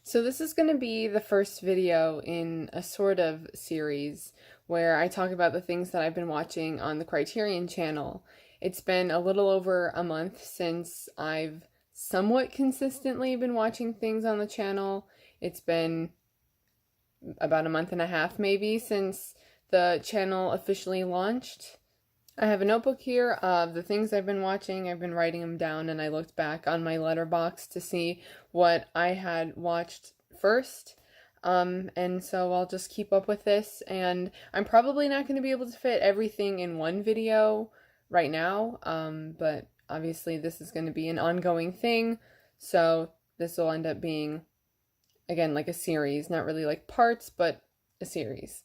So this is going to be the first video in a sort of series where I talk about the things that I've been watching on the Criterion channel. It's been a little over a month since I've somewhat consistently been watching things on the channel. It's been about a month and a half maybe since the channel officially launched. I have a notebook here of the things I've been watching. I've been writing them down, and I looked back on my letterbox to see what I had watched first. And so I'll just keep up with this, and I'm probably not going to be able to fit everything in one video right now, but obviously this is going to be an ongoing thing, so this will end up being, again, like a series, not really like parts, but a series.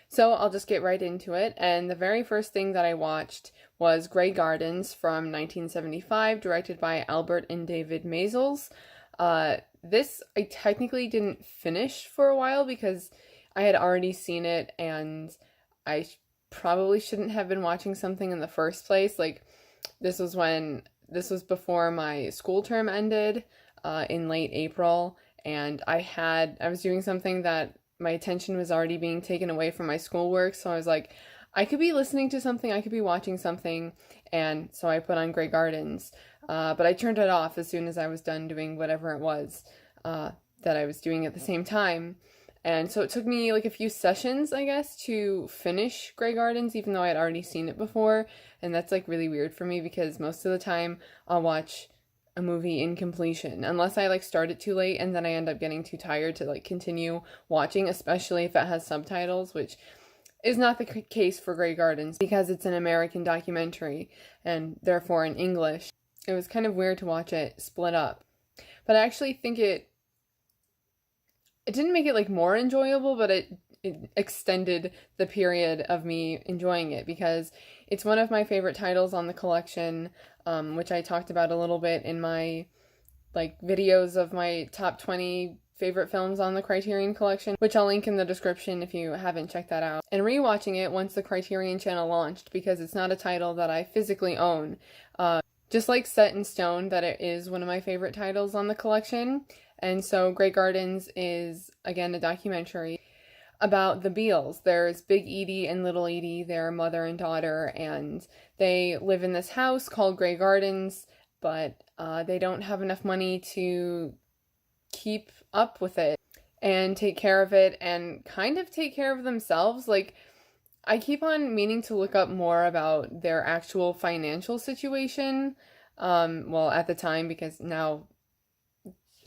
So I'll just get right into it, and the very first thing that I watched was Grey Gardens from 1975, directed by Albert and David Maysles. This I technically didn't finish for a while because I had already seen it, and I probably shouldn't have been watching something in the first place. Like, this was before my school term ended in late April, and I was doing something that my attention was already being taken away from my schoolwork, so I was like, I could be listening to something, I could be watching something, and so I put on Grey Gardens, but I turned it off as soon as I was done doing whatever it was that I was doing at the same time, and so it took me like a few sessions, I guess, to finish Grey Gardens, even though I had already seen it before, and that's like really weird for me because most of the time I'll watch a movie in completion, unless I like start it too late and then I end up getting too tired to like continue watching, especially if it has subtitles, which is not the case for Grey Gardens because it's an American documentary and therefore in English. It was kind of weird to watch it split up, but I actually think it didn't make it like more enjoyable, but it extended the period of me enjoying it because it's one of my favorite titles on the collection, which I talked about a little bit in my like videos of my top 20 favorite films on the Criterion collection, which I'll link in the description if you haven't checked that out. And rewatching it once the Criterion channel launched because it's not a title that I physically own. Just like Set in Stone, that it is one of my favorite titles on the collection. And so Grey Gardens is, again, a documentary about the Beales. There's Big Edie and Little Edie, their mother and daughter, and they live in this house called Grey Gardens, but they don't have enough money to keep up with it and take care of it and kind of take care of themselves. Like, I keep on meaning to look up more about their actual financial situation, well, at the time, because now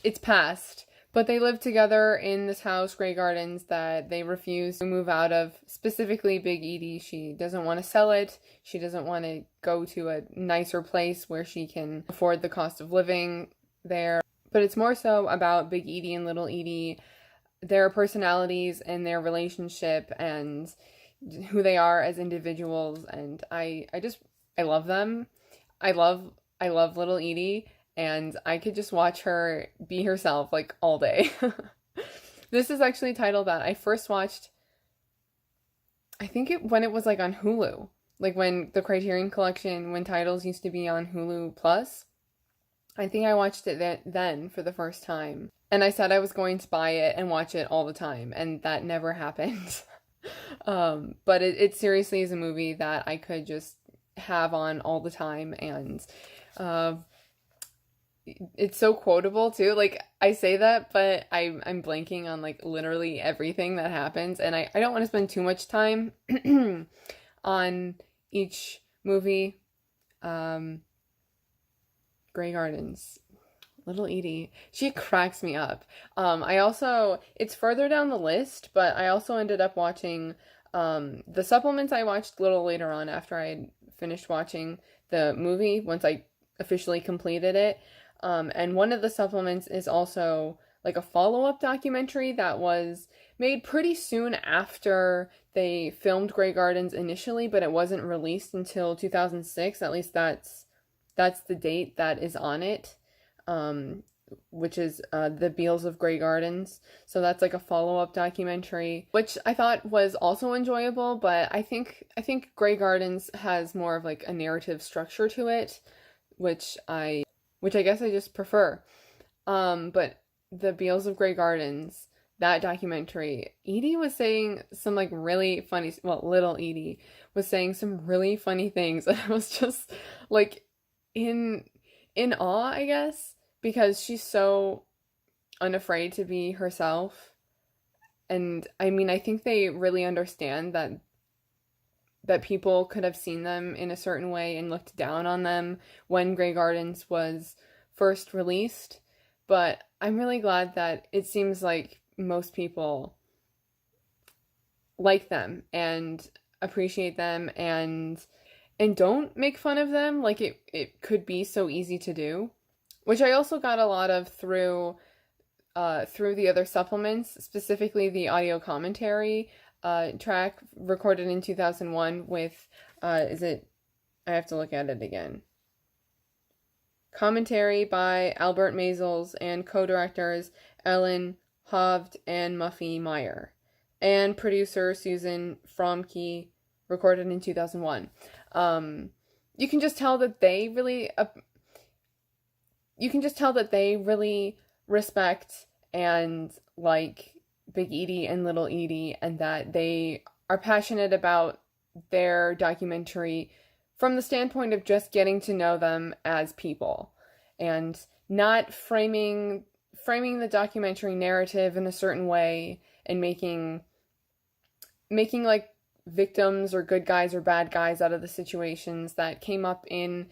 it's past. But they live together in this house, Grey Gardens, that they refuse to move out of. Specifically, Big Edie, she doesn't want to sell it. She doesn't want to go to a nicer place where she can afford the cost of living there. But it's more so about Big Edie and Little Edie, their personalities and their relationship and who they are as individuals. And I love them. I love Little Edie. And I could just watch her be herself, like, all day. This is actually a title that I first watched, I think when it was, like, on Hulu. Like, when the Criterion Collection, when titles used to be on Hulu Plus. I think I watched it then for the first time. And I said I was going to buy it and watch it all the time. And that never happened. But it seriously is a movie that I could just have on all the time. And it's so quotable too. Like, I say that, but I'm blanking on like literally everything that happens, and I don't want to spend too much time on each movie. Grey Gardens, Little Edie, she cracks me up. It's further down the list, but I also ended up watching the supplements. I watched a little later on after I had finished watching the movie, once I officially completed it. And one of the supplements is also like a follow-up documentary that was made pretty soon after they filmed Grey Gardens initially, but it wasn't released until 2006. At least that's the date that is on it, which is The Beales of Grey Gardens. So that's like a follow-up documentary, which I thought was also enjoyable, but I think Grey Gardens has more of like a narrative structure to it, which I guess I just prefer. But the Beals of Grey Gardens, that documentary, Edie was saying some like really funny, well, little Edie was saying some really funny things, and I was just like in awe, I guess, because she's so unafraid to be herself. And I mean, I think they really understand that people could have seen them in a certain way and looked down on them when Grey Gardens was first released. But I'm really glad that it seems like most people like them and appreciate them and don't make fun of them like it could be so easy to do, which I also got a lot of through the other supplements, specifically the audio commentary track recorded in 2001 with, I have to look at it again. Commentary by Albert Maysles and co-directors Ellen Hovd and Muffy Meyer, and producer Susan Fromke, recorded in 2001. You can just tell that they really respect and like Big Edie and Little Edie, and that they are passionate about their documentary from the standpoint of just getting to know them as people and not framing the documentary narrative in a certain way and making like victims or good guys or bad guys out of the situations that came up in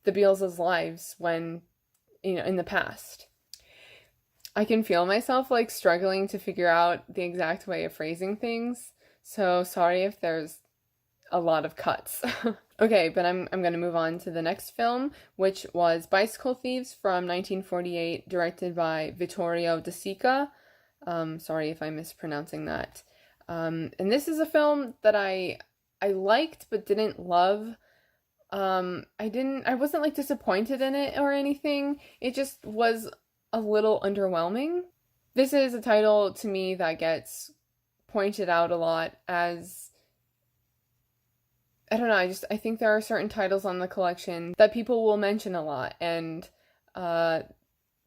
the Beals' lives when, in the past. I can feel myself like struggling to figure out the exact way of phrasing things, so sorry if there's a lot of cuts. Okay, but I'm going to move on to the next film, which was Bicycle Thieves from 1948, directed by Vittorio de Sica. Sorry if I'm mispronouncing that. And this is a film that I liked but didn't love. I wasn't like disappointed in it or anything. It just was a little underwhelming. This is a title to me that gets pointed out a lot as, I don't know, I think there are certain titles on the collection that people will mention a lot, and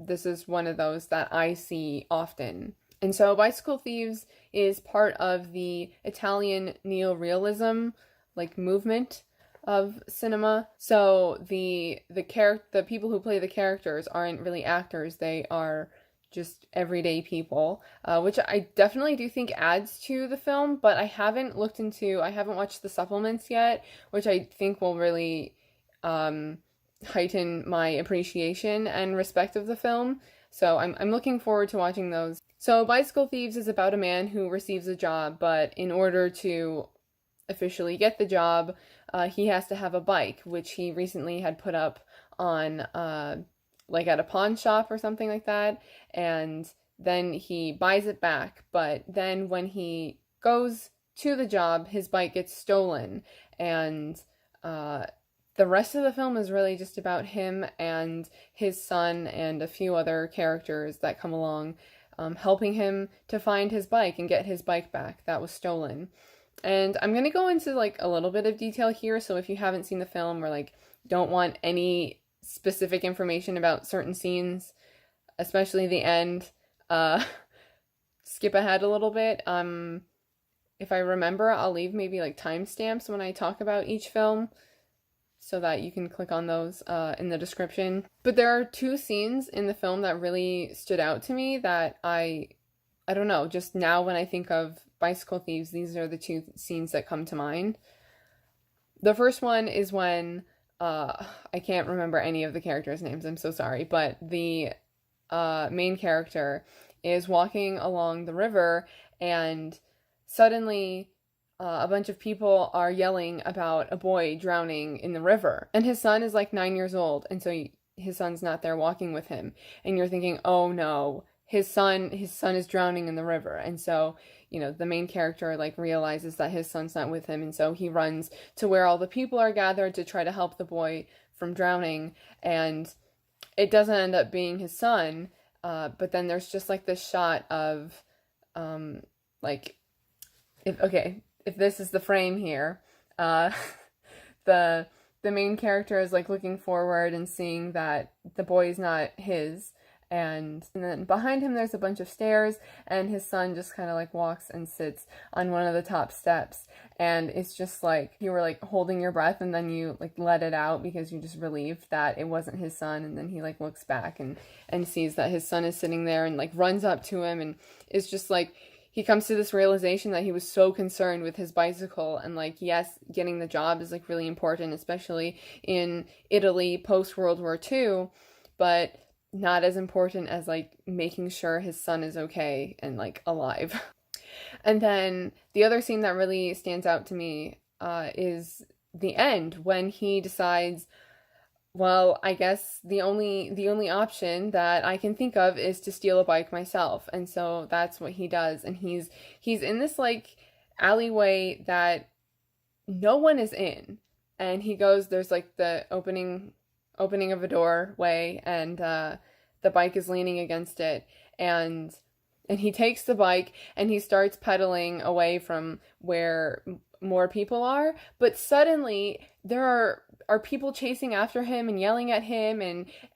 this is one of those that I see often. And so Bicycle Thieves is part of the Italian neorealism like movement of cinema. So the people who play the characters aren't really actors, they are just everyday people, which I definitely do think adds to the film, but I haven't watched the supplements yet, which I think will really heighten my appreciation and respect of the film. So I'm looking forward to watching those. So Bicycle Thieves is about a man who receives a job, but in order to officially get the job, he has to have a bike, which he recently had put up on like at a pawn shop or something like that, and then he buys it back, but then when he goes to the job, his bike gets stolen, and the rest of the film is really just about him and his son and a few other characters that come along, helping him to find his bike and get his bike back that was stolen. And I'm going to go into like a little bit of detail here, so if you haven't seen the film or like don't want any specific information about certain scenes, especially the end, skip ahead a little bit. If I remember, I'll leave maybe like timestamps when I talk about each film so that you can click on those in the description. But there are two scenes in the film that really stood out to me that I don't know, just now when I think of Bicycle Thieves, these are the two scenes that come to mind. The first one is when, I can't remember any of the characters' names, I'm so sorry, but the main character is walking along the river, and suddenly a bunch of people are yelling about a boy drowning in the river, and his son is like 9 years old, and so his son's not there walking with him, and you're thinking, oh no, his son is drowning in the river. And so, the main character like realizes that his son's not with him, and so he runs to where all the people are gathered to try to help the boy from drowning, and it doesn't end up being his son, but then there's just like this shot of like, if this is the frame here, the main character is like looking forward and seeing that the boy is not his, And then behind him there's a bunch of stairs, and his son just kind of like walks and sits on one of the top steps, and it's just like you were like holding your breath, and then you like let it out because you just relieved that it wasn't his son. And then he like looks back and sees that his son is sitting there, and like runs up to him, and it's just like he comes to this realization that he was so concerned with his bicycle, and like, yes, getting the job is like really important, especially in Italy post World War II, but not as important as like making sure his son is okay and like alive. And then the other scene that really stands out to me is the end, when he decides, well, I guess the only option that I can think of is to steal a bike myself. And so that's what he does. And he's in this like alleyway that no one is in. And he goes, there's like the opening of a doorway, and the bike is leaning against it. And he takes the bike and he starts pedaling away from where more people are, but suddenly there are people chasing after him and yelling at him,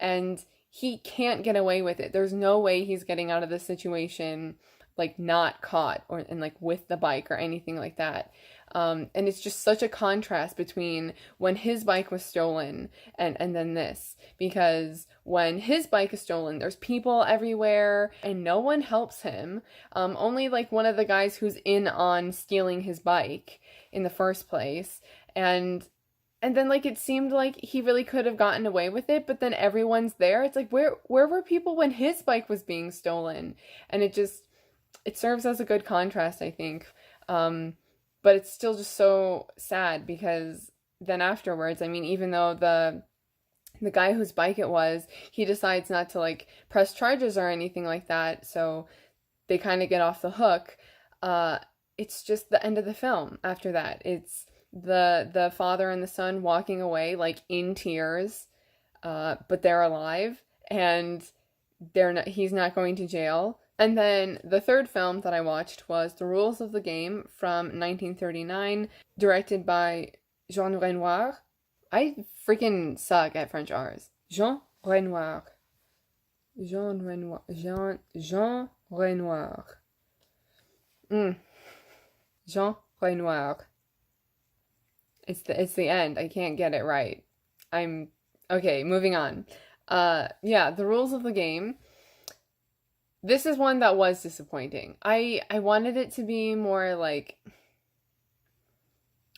and he can't get away with it. There's no way he's getting out of this situation like not caught and like with the bike or anything like that. And it's just such a contrast between when his bike was stolen and then this, because when his bike is stolen, there's people everywhere and no one helps him. Only like one of the guys who's in on stealing his bike in the first place. And then like it seemed like he really could have gotten away with it, but then everyone's there. It's like, where were people when his bike was being stolen? And it serves as a good contrast, I think. But it's still just so sad, because then afterwards, I mean, even though the guy whose bike it was, he decides not to like press charges or anything like that, so they kind of get off the hook. It's just the end of the film after that. It's the father and the son walking away like in tears, but they're alive, and he's not going to jail. And then the third film that I watched was The Rules of the Game from 1939, directed by Jean Renoir. I freaking suck at French R's. Jean Renoir. Jean Renoir. Jean Renoir. Jean Renoir. It's the end. I can't get it right. Okay, moving on. Yeah, The Rules of the Game. This is one that was disappointing. I wanted it to be more like,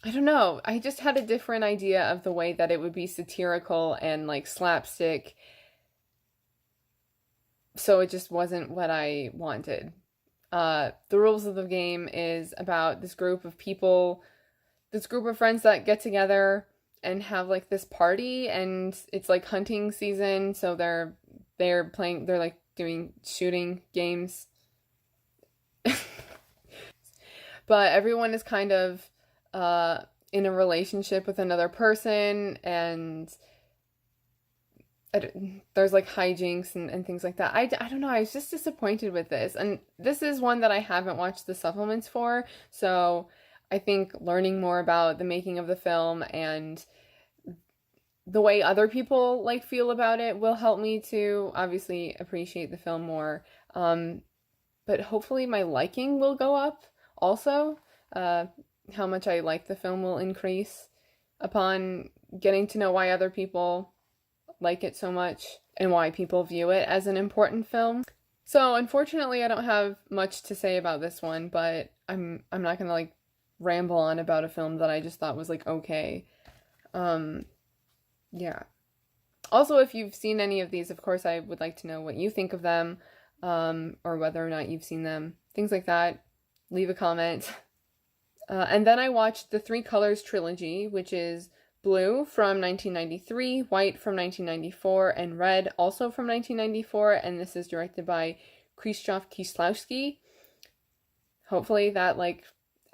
I don't know. I just had a different idea of the way that it would be satirical and like slapstick. So it just wasn't what I wanted. The Rules of the Game is about this group of people, this group of friends that get together and have like this party, and it's like hunting season, so they're like doing shooting games. But everyone is kind of in a relationship with another person, and there's like hijinks and things like that. I don't know, I was just disappointed with this. And this is one that I haven't watched the supplements for, so I think learning more about the making of the film and the way other people like feel about it will help me to obviously appreciate the film more. But hopefully my liking will go up also. How much I like the film will increase upon getting to know why other people like it so much and why people view it as an important film. So unfortunately I don't have much to say about this one, but I'm not gonna like ramble on about a film that I just thought was like okay. Yeah. Also, if you've seen any of these, of course, I would like to know what you think of them, or whether or not you've seen them. Things like that. Leave a comment. And then I watched the Three Colors Trilogy, which is blue from 1993, white from 1994, and red also from 1994, and this is directed by Krzysztof Kieslowski. Hopefully that, like,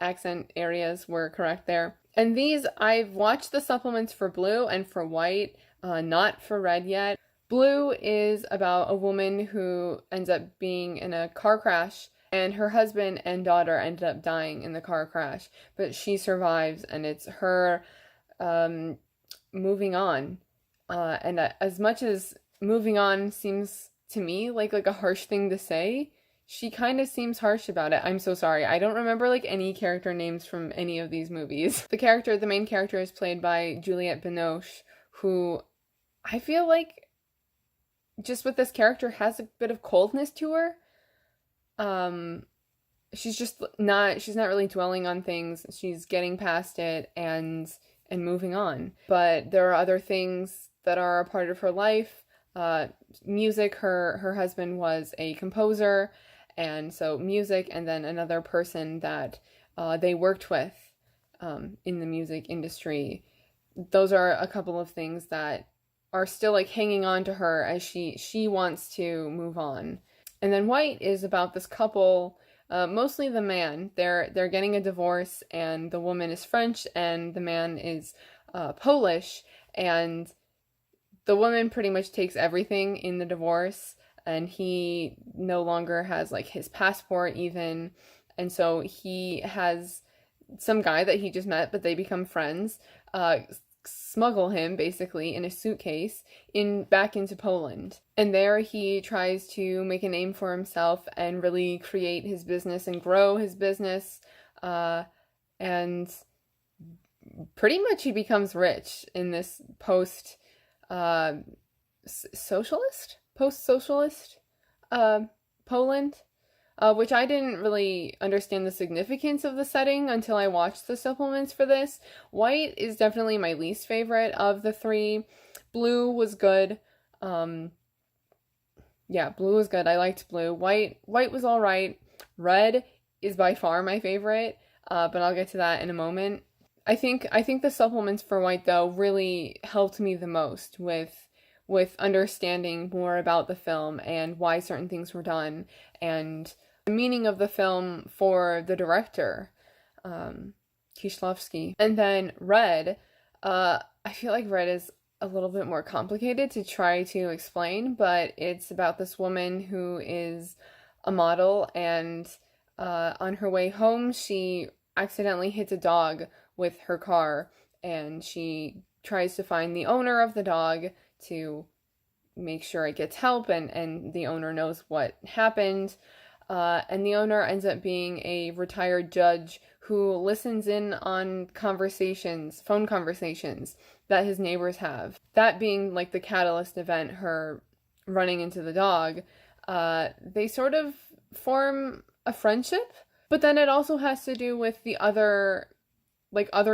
accent areas were correct there. And these, I've watched the supplements for blue and for white, not for red yet. Blue is about a woman who ends up being in a car crash, and her husband and daughter ended up dying in the car crash, but she survives, and it's her moving on. And as much as moving on seems to me like a harsh thing to say. She kind of seems harsh about it. I'm so sorry. I don't remember like any character names from any of these movies. The main character is played by Juliette Binoche, who I feel like just with this character has a bit of coldness to her. She's not really dwelling on things. She's getting past it and moving on. But there are other things that are a part of her life. Music, her husband was a composer, and so music, and then another person that they worked with in the music industry. Those are a couple of things that are still like hanging on to her as she wants to move on. And then White is about this couple, mostly the man. They're getting a divorce, and the woman is French and the man is Polish, and the woman pretty much takes everything in the divorce, and he no longer has like his passport even, and so he has some guy that he just met, but they become friends, smuggle him basically in a suitcase back into Poland. And there he tries to make a name for himself and really create his business and grow his business. And pretty much he becomes rich in this post-socialist Poland. Which I didn't really understand the significance of the setting until I watched the supplements for this. White is definitely my least favorite of the three. Blue was good. Yeah, blue was good. I liked blue. White was all right. Red is by far my favorite, but I'll get to that in a moment. I think the supplements for White, though, really helped me the most with understanding more about the film and why certain things were done, and the meaning of the film for the director, Kieslowski. And then Red, I feel like Red is a little bit more complicated to try to explain, but it's about this woman who is a model, and on her way home, she accidentally hits a dog with her car, and she tries to find the owner of the dog to make sure it gets help, and the owner knows what happened. And the owner ends up being a retired judge who listens in on phone conversations that his neighbors have. That being like the catalyst event, her running into the dog, they sort of form a friendship, but then it also has to do with the other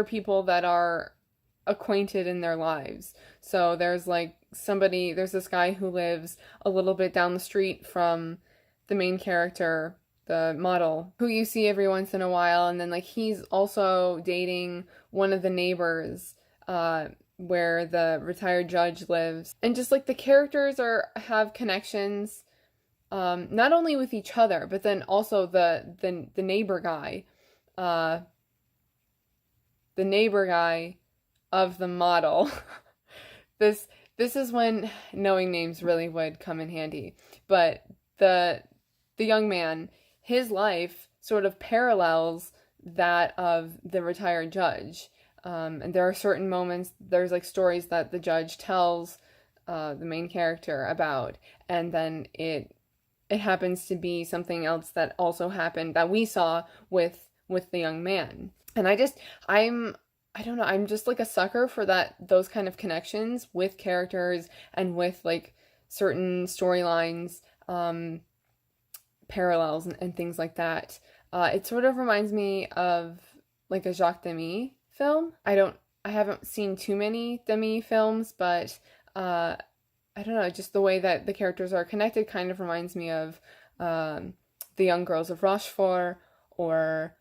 people that are acquainted in their lives. So there's this guy who lives a little bit down the street from the main character, the model, who you see every once in a while, and then like he's also dating one of the neighbors where the retired judge lives. And just like the characters have connections, not only with each other, but then also the neighbor guy, the neighbor guy of the model. This is when knowing names really would come in handy. But the young man, his life sort of parallels that of the retired judge. And there are certain moments, there's like stories that the judge tells the main character about, and then it happens to be something else that also happened that we saw with the young man. And I don't know, I'm just like a sucker for those kind of connections with characters and with like certain storylines, parallels and things like that. It sort of reminds me of like a Jacques Demy film. I haven't seen too many Demy films, but I don't know, just the way that the characters are connected kind of reminds me of The Young Girls of Rochefort or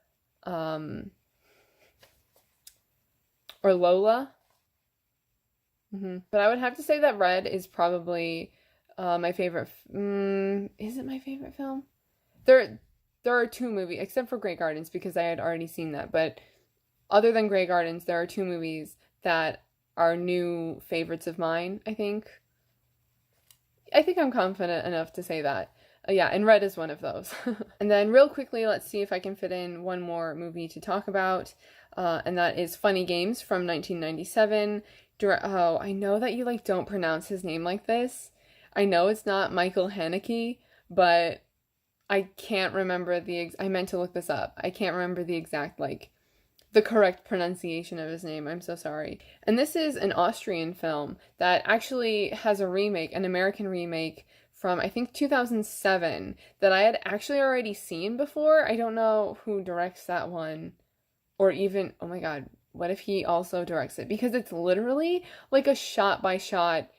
Lola. But I would have to say that Red is probably my favorite. Is it my favorite film? There are two movies, except for Grey Gardens, because I had already seen that. But other than Grey Gardens, there are two movies that are new favorites of mine, I think. I think I'm confident enough to say that. Yeah, and Red is one of those. And then real quickly, let's see if I can fit in one more movie to talk about. And that is Funny Games from 1997. Oh, I know that you don't pronounce his name like this. I know it's not Michael Haneke, but I can't remember I meant to look this up. I can't remember the exact, like, the correct pronunciation of his name. I'm so sorry. And this is an Austrian film that actually has a remake, an American remake from, I think, 2007 that I had actually already seen before. I don't know who directs that one, or even, oh my God, what if he also directs it? Because it's literally like a shot-by-shot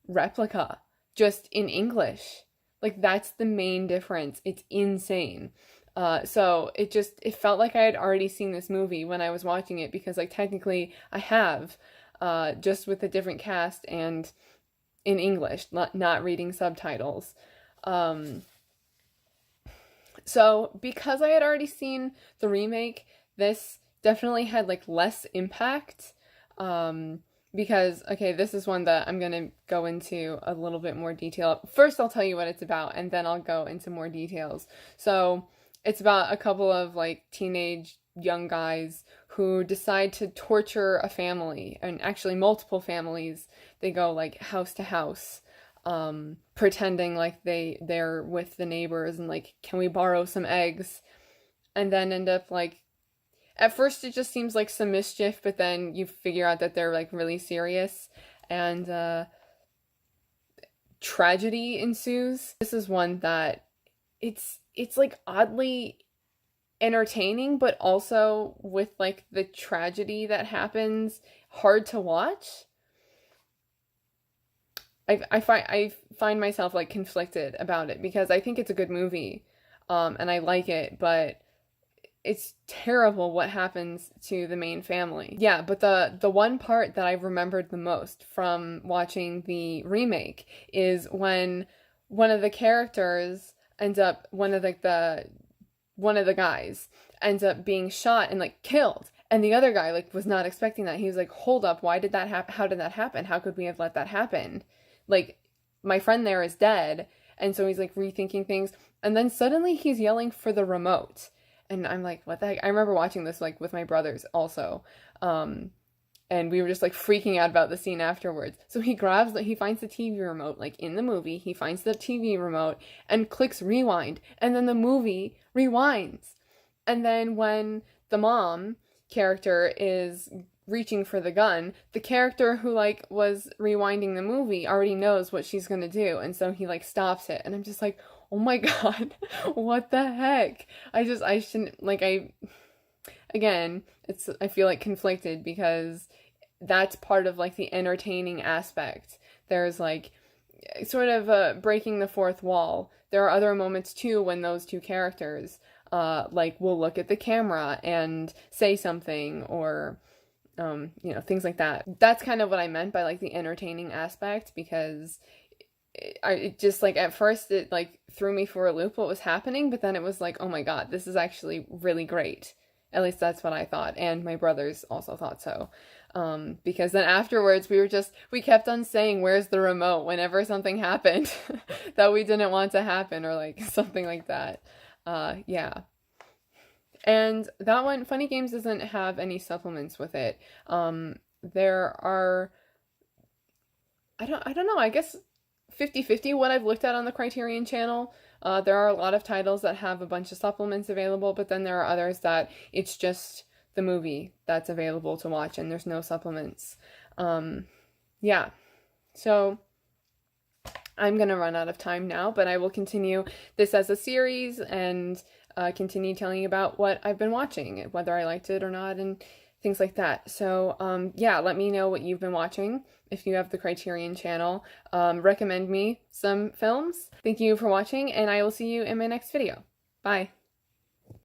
replica, just in English. Like, that's the main difference. It's insane. So it felt like I had already seen this movie when I was watching it, because, like, technically I have, just with a different cast and in English, not reading subtitles. So because I had already seen the remake, this definitely had, like, less impact. Because, okay, this is one that I'm going to go into a little bit more detail. First, I'll tell you what it's about, and then I'll go into more details. So, it's about a couple of, like, teenage young guys who decide to torture a family, and actually multiple families. They go, like, house to house, pretending like they're with the neighbors, and, like, can we borrow some eggs? And then end up, like, at first it just seems like some mischief, but then you figure out that they're, like, really serious, and tragedy ensues. This is one that it's like oddly entertaining, but also with, like, the tragedy that happens, hard to watch. I find myself, like, conflicted about it, because I think it's a good movie, and I like it, but it's terrible what happens to the main family. Yeah, but the one part that I remembered the most from watching the remake is when one of the characters ends up, one of the guys ends up being shot and, like, killed. And the other guy, like, was not expecting that. He was like, hold up, why did that happen? How did that happen? How could we have let that happen? Like, my friend there is dead. And so he's, like, rethinking things. And then suddenly he's yelling for the remote. And I'm like, what the heck? I remember watching this, like, with my brothers also. And we were just, like, freaking out about the scene afterwards. So he finds the TV remote, like, in the movie. He finds the TV remote and clicks rewind. And then the movie rewinds. And then when the mom character is reaching for the gun, the character who, like, was rewinding the movie already knows what she's gonna do. And so he, like, stops it. And I'm just like, oh my God, what the heck? I shouldn't, like, again, I feel, like, conflicted, because that's part of, like, the entertaining aspect. There's, like, sort of breaking the fourth wall. There are other moments too when those two characters, like, will look at the camera and say something, or, you know, things like that. That's kind of what I meant by, like, the entertaining aspect, because it just, like, at first it, like, threw me for a loop what was happening, but then it was like, oh my God, this is actually really great. At least that's what I thought, and my brothers also thought so. Because then afterwards we kept on saying, where's the remote, whenever something happened that we didn't want to happen, or, like, something like that. Yeah. And that one, Funny Games doesn't have any supplements with it. There are, I don't know, I guess 50-50 what I've looked at on the Criterion channel. There are a lot of titles that have a bunch of supplements available, but then there are others that it's just the movie that's available to watch and there's no supplements. Yeah. So I'm gonna run out of time now, but I will continue this as a series and continue telling you about what I've been watching, whether I liked it or not, and things like that. So, yeah, let me know what you've been watching if you have the Criterion channel. Recommend me some films. Thank you for watching, and I will see you in my next video. Bye.